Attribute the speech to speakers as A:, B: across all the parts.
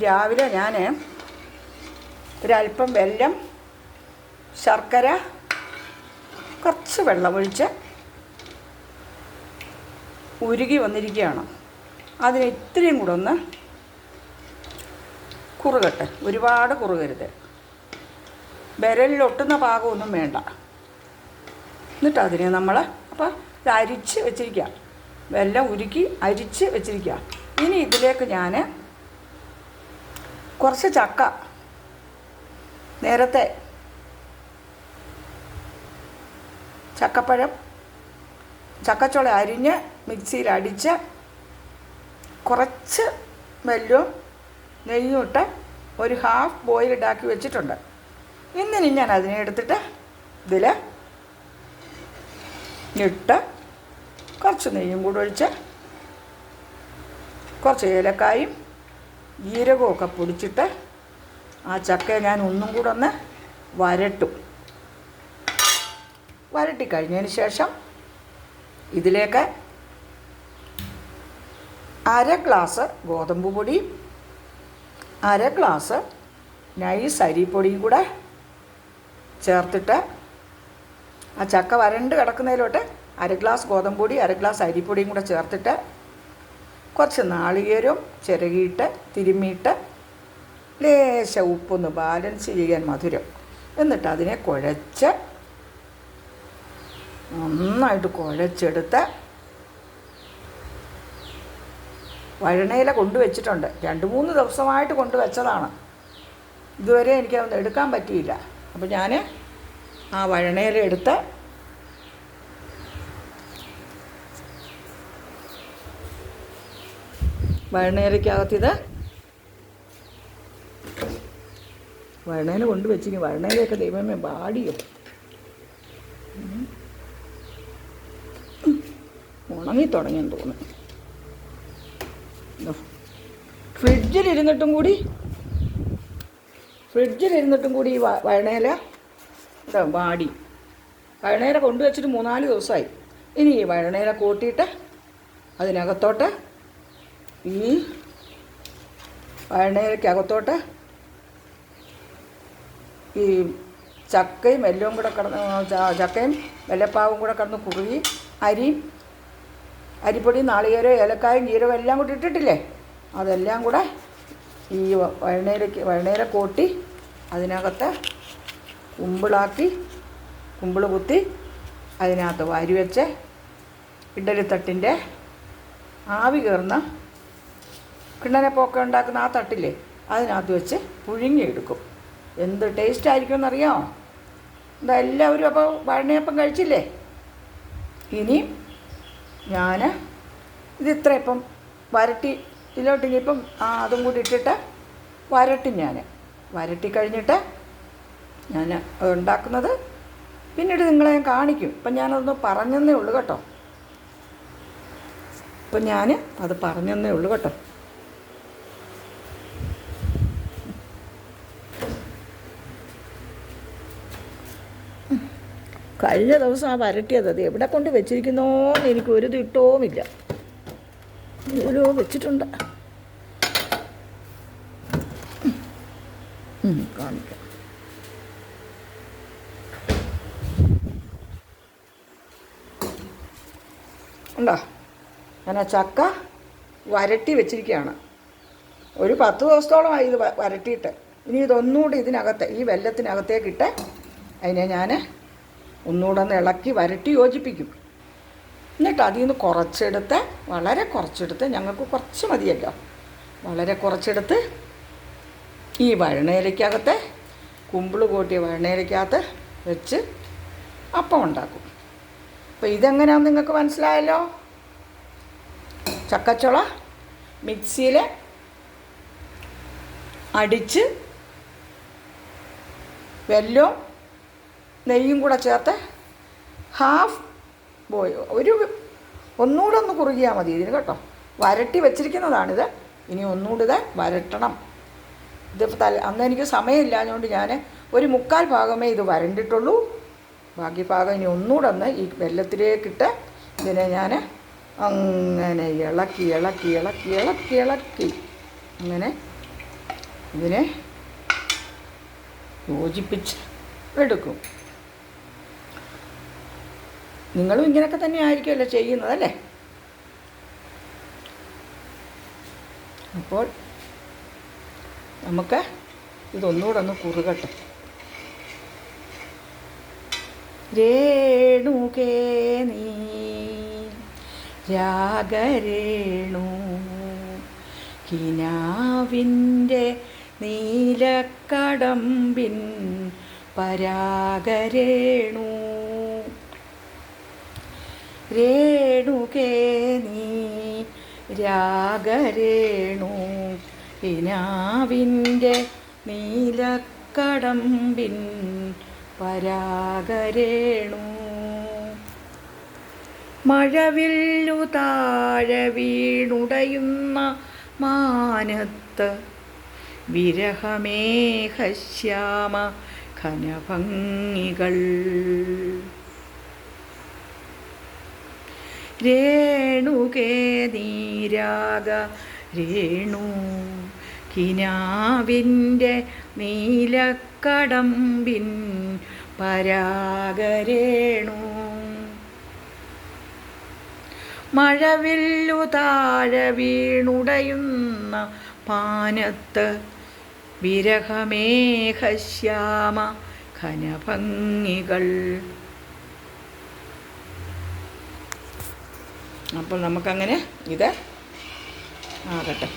A: രാവിലെ ഞാൻ ഒരല്പം വെല്ലം, ശർക്കര, കുറച്ച് വെള്ളമൊഴിച്ച് ഉരുകി വന്നിരിക്കുകയാണ്. അതിന് ഇത്രയും കൂടെ ഒന്ന് കുറുകട്ടെ, ഒരുപാട് കുറുകരുത്, വിരലിലൊട്ടുന്ന പാകമൊന്നും വേണ്ട. എന്നിട്ട് അതിനെ നമ്മൾ അപ്പോൾ ഇത് അരിച്ച് വെച്ചിരിക്കുക, വെല്ലം ഉരുക്കി അരിച്ച് വെച്ചിരിക്കുക. ഇനി ഇതിലേക്ക് ഞാൻ കുറച്ച് ചക്ക, നേരത്തെ ചക്കപ്പഴം, ചക്കച്ചുള അരിഞ്ഞ് മിക്സിയിൽ അടിച്ച് കുറച്ച് വെല്ലവും നെയ്യും ഇട്ട് ഒരു ഹാഫ് ബോയിലിടാക്കി വെച്ചിട്ടുണ്ട്. ഇന്നിനി ഞാൻ അതിനെ എടുത്തിട്ട് ഇതിൽ ഇട്ട് കുറച്ച് നെയ്യും കൂടെ ഒഴിച്ച് കുറച്ച് ഏലക്കായും ജീരകവും ഒക്കെ പൊടിച്ചിട്ട് ആ ചക്കയെ ഞാൻ ഒന്നും കൂടെ ഒന്ന് വരട്ടിക്കഴിഞ്ഞതിന് ശേഷം ഇതിലേക്ക് 1/2 ഗ്ലാസ് ഗോതമ്പ് പൊടി, 1/2 ഗ്ലാസ് നൈസ് അരിപ്പൊടിയും കൂടെ ചേർത്തിട്ട് ആ ചക്ക വരണ്ട് കിടക്കുന്നതിലോട്ട് 1/2 ഗ്ലാസ് ഗോതമ്പ് പൊടി, 1/2 ഗ്ലാസ് അരിപ്പൊടിയും കൂടെ ചേർത്തിട്ട് കുറച്ച് നാളികേരവും ചിരകിയിട്ട് തിരുമ്മിയിട്ട് ലേശ ഉപ്പൊന്ന് ബാലൻസ് ചെയ്യാൻ മധുരം, എന്നിട്ട് അതിനെ കുഴച്ച് നന്നായിട്ട് കുഴച്ചെടുത്ത് വഴണയില കൊണ്ടുവച്ചിട്ടുണ്ട്. 2-3 ദിവസമായിട്ട് കൊണ്ടുവച്ചതാണ്. ഇതുവരെ എനിക്കതൊന്നും എടുക്കാൻ പറ്റിയില്ല. അപ്പോൾ ഞാൻ ആ വഴണയില എടുത്ത് വഴണയിലക്കകത്തിത് വഴണയില കൊണ്ടുവച്ചിനി. വഴണയിലൊക്കെ ദൈവമേ പാടിയോ, ഉണങ്ങി തുടങ്ങിയെന്ന് തോന്നുന്നു. ഫ്രിഡ്ജിലിരുന്നിട്ടും കൂടി ഈ വഴണയില വാടി. വഴണയില കൊണ്ടുവച്ചിട്ട് 3-4 ദിവസമായി. ഇനി ഈ വഴണയില കൂട്ടിയിട്ട് അതിനകത്തോട്ട്, ഈ വഴണയിലക്കകത്തോട്ട് ഈ ചക്കയും എല്ലാം കൂടെ ചക്കയും വെല്ലപ്പാവും കൂടെ കിടന്ന് കുറുകി അരിപ്പൊടി, നാളികേരം, ഏലക്കായും, ജീരകം എല്ലാം കൂടി ഇട്ടിട്ടില്ലേ, അതെല്ലാം കൂടെ ഈ വഴണയില കൂട്ടി അതിനകത്ത് കുമ്പിൾ കുത്തി അതിനകത്ത് വാരി വെച്ച് ഇഡലിത്തട്ടിൻ്റെ ആവി കയറുന്ന കിണ്ണനപ്പൊക്കെ ഉണ്ടാക്കുന്ന ആ തട്ടില്ലേ, അതിനകത്ത് വെച്ച് പുഴുങ്ങിയെടുക്കും. എന്ത് ടേസ്റ്റ് ആയിരിക്കുമെന്നറിയാമോ? എന്താ എല്ലാവരും അപ്പോൾ വഴണയപ്പം കഴിച്ചില്ലേ? ഇനി ഞാൻ ഇതിത്ര ഇപ്പം വരട്ടി ഇതിലോട്ട് ഇനിയിപ്പം അതും കൂടി ഇട്ടിട്ട് വരട്ടി കഴിഞ്ഞിട്ട് ഞാൻ ഉണ്ടാക്കുന്നത് പിന്നീട് നിങ്ങളെ ഞാൻ കാണിക്കും. ഇപ്പം ഞാനതൊന്ന് പറഞ്ഞെന്നേ ഉള്ളൂ കേട്ടോ. കഴിഞ്ഞ ദിവസം ആ വരട്ടിയത് അത് എവിടെ കൊണ്ട് വെച്ചിരിക്കുന്നോന്ന് എനിക്ക് ഒരു തിട്ടവുമില്ല. ഓരോ വെച്ചിട്ടുണ്ട്, കാണിക്കാം. ഉണ്ടോ, ഞാൻ ആ ചക്ക വരട്ടി വെച്ചിരിക്കുകയാണ്. ഒരു 10 ദിവസത്തോളമായി ഇത് വരട്ടിയിട്ട്. ഇനി ഇതൊന്നുകൂടി ഇതിനകത്ത് ഈ വെല്ലത്തിനകത്തേക്കിട്ട് അതിനെ ഞാൻ ഒന്നുകൂടെ ഒന്ന് ഇളക്കി വരട്ടി യോജിപ്പിക്കും. എന്നിട്ട് അതിൽ നിന്ന് കുറച്ചെടുത്ത്, വളരെ കുറച്ചെടുത്ത്, ഞങ്ങൾക്ക് കുറച്ച് മതിയല്ലോ, വളരെ കുറച്ചെടുത്ത് ഈ വഴണയിലക്കകത്ത്, കുമ്പിൾ കൂട്ടിയ വഴണയിലക്കകത്ത് വെച്ച് അപ്പം ഉണ്ടാക്കും. അപ്പോൾ ഇതെങ്ങനെയാണെന്ന് നിങ്ങൾക്ക് മനസ്സിലായല്ലോ. ചക്കച്ചുള മിക്സിയിൽ അടിച്ച് വെല്ലവും നെയ്യും കൂടെ ചേർത്ത് ഹാഫ് ഒന്നുകൂടെ ഒന്ന് കുറുകിയാൽ മതി ഇതിന് കേട്ടോ. വരട്ടി വെച്ചിരിക്കുന്നതാണിത്. ഇനി ഒന്നുകൂടി ഇത് വരട്ടണം. ഇതിപ്പോൾ അന്ന് എനിക്ക് സമയമില്ലാഞ്ഞുകൊണ്ട് ഞാൻ ഒരു 1/4 ഭാഗമേ ഇത് വരണ്ടിട്ടുള്ളൂ. ബാക്കി ഭാഗം ഇനി ഒന്നുകൂടെ ഒന്ന് ഈ വെല്ലത്തിലേക്കിട്ട് ഇതിനെ ഞാൻ അങ്ങനെ ഇളക്കി അങ്ങനെ ഇതിനെ യോജിപ്പിച്ച് എടുക്കും. നിങ്ങളും ഇങ്ങനെയൊക്കെ തന്നെ ആയിരിക്കുമല്ലോ ചെയ്യുന്നതല്ലേ? അപ്പോൾ നമുക്ക് ഇതൊന്നുകൂടെ ഒന്ന് കുറുകട്ടെ. രേണുകേ നീ രാഗരേണു കിനാവിൻ്റെ നീലക്കടമ്പിൻ പരാഗരേണു. രേണുകേ നീ രാഗരേണു കിനാവിൻ്റെ നീലക്കടമ്പിൻ പരാഗരേണു. മഴവില്ലു താഴെ വീണുടയുന്ന മാനത്ത് വിരഹമേഘശ്യാമ ഘനഭംഗികൾ. രേണുകേ നീരാഗ രേണു കിനാവിൻ്റെ നീലക്കടമ്പിൻ പരാഗരേണു. മഴവില്ലു താഴെ വീണുടയുന്ന പാനത്ത് വിരഹമേഘശ്യാമ ഘനഭംഗികൾ. അപ്പോൾ നമുക്കങ്ങനെ ഇത് ആകട്ടെ.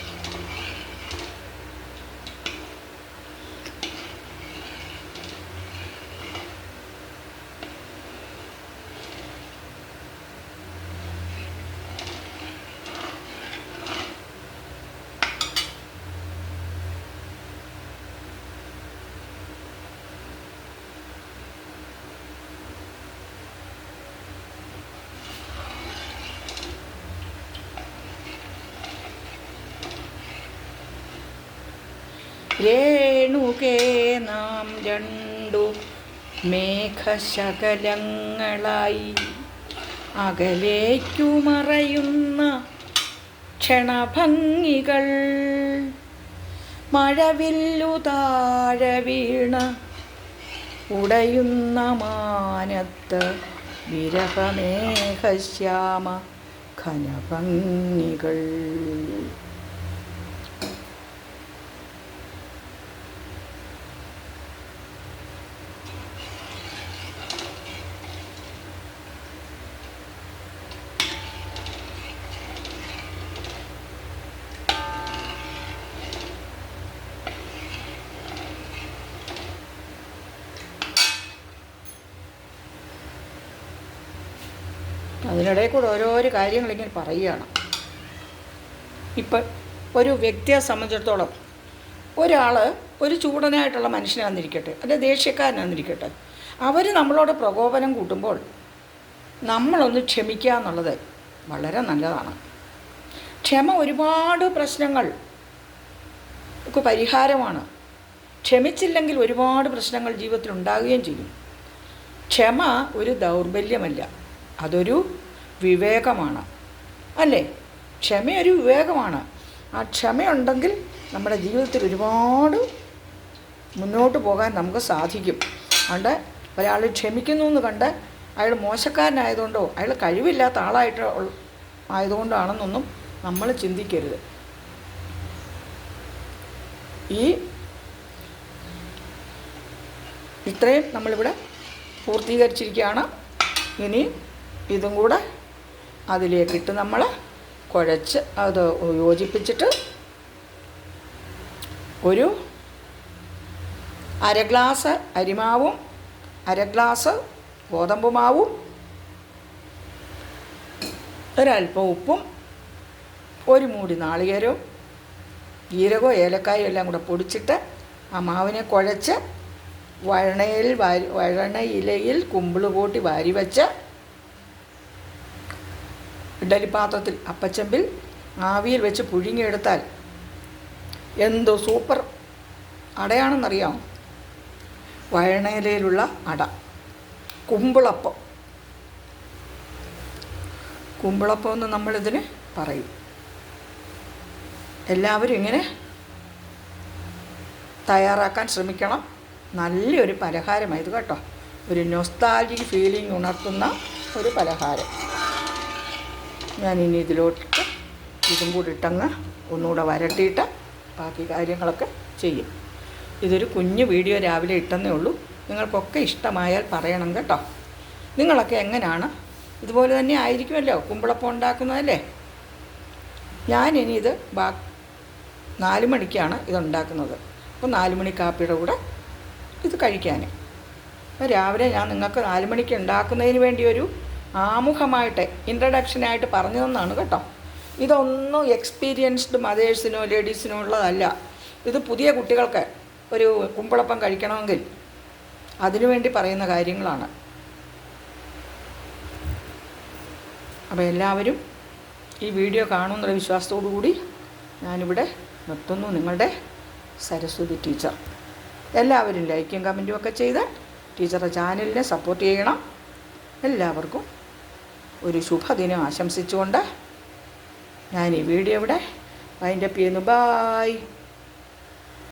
A: രേണുകേ നാം രണ്ടു മേഘശകലങ്ങളായി അകലേക്കു മറയുന്ന ക്ഷണഭംഗികൾ. മഴവില്ലു താഴെ വീണ് ഉടയുന്ന മാനത്ത് വിരഹമേഘശ്യാമ ഘനഭംഗികൾ. അതിനിടയിൽ കൂടെ ഓരോരോ കാര്യങ്ങളിങ്ങനെ പറയുകയാണ്. ഇപ്പം ഒരു വ്യക്തിയെ സംബന്ധിച്ചിടത്തോളം ഒരാൾ ഒരു ചൂടനായിട്ടുള്ള മനുഷ്യനാണെന്നിരിക്കട്ടെ, അല്ലെ ദേഷ്യക്കാരനാണെന്നിരിക്കട്ടെ, അവർ നമ്മളോട് പ്രകോപനം കൂട്ടുമ്പോൾ നമ്മളൊന്ന് ക്ഷമിക്കുക എന്നുള്ളത് വളരെ നല്ലതാണ്. ക്ഷമ ഒരുപാട് പ്രശ്നങ്ങൾക്ക് പരിഹാരമാണ്. ക്ഷമിച്ചില്ലെങ്കിൽ ഒരുപാട് പ്രശ്നങ്ങൾ ജീവിതത്തിൽ ഉണ്ടാകുകയും ചെയ്യും. ക്ഷമ ഒരു ദൗർബല്യമല്ല, അതൊരു വിവേകമാണ്, അല്ലേ? ക്ഷമയൊരു വിവേകമാണ്. ആ ക്ഷമയുണ്ടെങ്കിൽ നമ്മുടെ ജീവിതത്തിൽ ഒരുപാട് മുന്നോട്ട് പോകാൻ നമുക്ക് സാധിക്കും. അതുകൊണ്ട് ഒരാൾ ക്ഷമിക്കുന്നു എന്ന് കണ്ട് അയാൾ മോശക്കാരനായതുകൊണ്ടോ അയാൾ കഴിവില്ലാത്ത ആയതുകൊണ്ടാണെന്നൊന്നും നമ്മൾ ചിന്തിക്കരുത്. ഇത്രയും നമ്മളിവിടെ പൂർത്തീകരിച്ചിരിക്കുകയാണ്. ഇനി ഇതും കൂടെ അതിലേക്കിട്ട് നമ്മൾ കുഴച്ച് അത് യോജിപ്പിച്ചിട്ട് ഒരു അര ഗ്ലാസ് അരിമാവും അര ഗ്ലാസ് ഗോതമ്പ് മാവും ഒരല്പം ഉപ്പും ഒരു മൂടി നാളികേരവും ജീരകവും ഏലക്കായും എല്ലാം കൂടെ പൊടിച്ചിട്ട് ആ മാവിനെ കുഴച്ച് വഴണയിലയിൽ കുമ്പിള് കൂട്ടി വാരി വെച്ച് ഇഡലിപ്പാത്രത്തിൽ അപ്പച്ചമ്പിൽ ആവിയിൽ വെച്ച് പുഴുങ്ങിയെടുത്താൽ എന്തോ സൂപ്പർ അടയാണെന്നറിയാമോ? വഴണയിലയിലുള്ള അട, കുമ്പിളപ്പം. കുമ്പിളപ്പം എന്ന് നമ്മളിതിന് പറയും. എല്ലാവരും ഇങ്ങനെ തയ്യാറാക്കാൻ ശ്രമിക്കണം. നല്ലൊരു പലഹാരമായത് കേട്ടോ. ഒരു നൊസ്റ്റാൾജിക് ഫീലിംഗ് ഉണർത്തുന്ന ഒരു പലഹാരം. ഞാനിനി ഇതിലോട്ട് ഇതും കൂടി ഇട്ടങ്ങ് ഒന്നുകൂടെ വരട്ടിയിട്ട് ബാക്കി കാര്യങ്ങളൊക്കെ ചെയ്യും. ഇതൊരു കുഞ്ഞു വീഡിയോ രാവിലെ ഇട്ടെന്നേ ഉള്ളൂ. നിങ്ങൾക്കൊക്കെ ഇഷ്ടമായാൽ പറയണം കേട്ടോ. നിങ്ങളൊക്കെ എങ്ങനെയാണ്? ഇതുപോലെ തന്നെ ആയിരിക്കുമല്ലോ കുമ്പിളപ്പം ഉണ്ടാക്കുന്നതല്ലേ. ഞാനിനി ഇത് 4 മണിക്കാണ് ഇതുണ്ടാക്കുന്നത്. അപ്പോൾ 4 മണി കാപ്പിയുടെ കൂടെ ഇത് കഴിക്കാൻ. അപ്പോൾ രാവിലെ ഞാൻ നിങ്ങൾക്ക് 4 മണിക്ക് ഉണ്ടാക്കുന്നതിന് വേണ്ടി ഒരു ആമുഖമായിട്ട് ഇൻട്രഡക്ഷനായിട്ട് പറഞ്ഞു തന്നാണ് കേട്ടോ. ഇതൊന്നും എക്സ്പീരിയൻസ്ഡ് മദേഴ്സിനോ ലേഡീസിനോ ഉള്ളതല്ല. ഇത് പുതിയ കുട്ടികൾക്ക് ഒരു കുമ്പിളപ്പം കഴിക്കണമെങ്കിൽ അതിനുവേണ്ടി പറയുന്ന കാര്യങ്ങളാണ്. അപ്പോൾ എല്ലാവരും ഈ വീഡിയോ കാണുമെന്നുള്ള വിശ്വാസത്തോടു കൂടി ഞാനിവിടെ നിർത്തുന്നു. നിങ്ങളുടെ സരസ്വതി ടീച്ചർ. എല്ലാവരും ലൈക്കും കമൻറ്റും ഒക്കെ ചെയ്ത് ടീച്ചറുടെ ചാനലിനെ സപ്പോർട്ട് ചെയ്യണം. എല്ലാവർക്കും ഒരു ശുഭദിനം ആശംസിച്ചുകൊണ്ട് ഞാൻ ഈ വീഡിയോ ഇവിടെ വൈൻഡപ്പ് ചെയ്യുന്നു. ബായ്.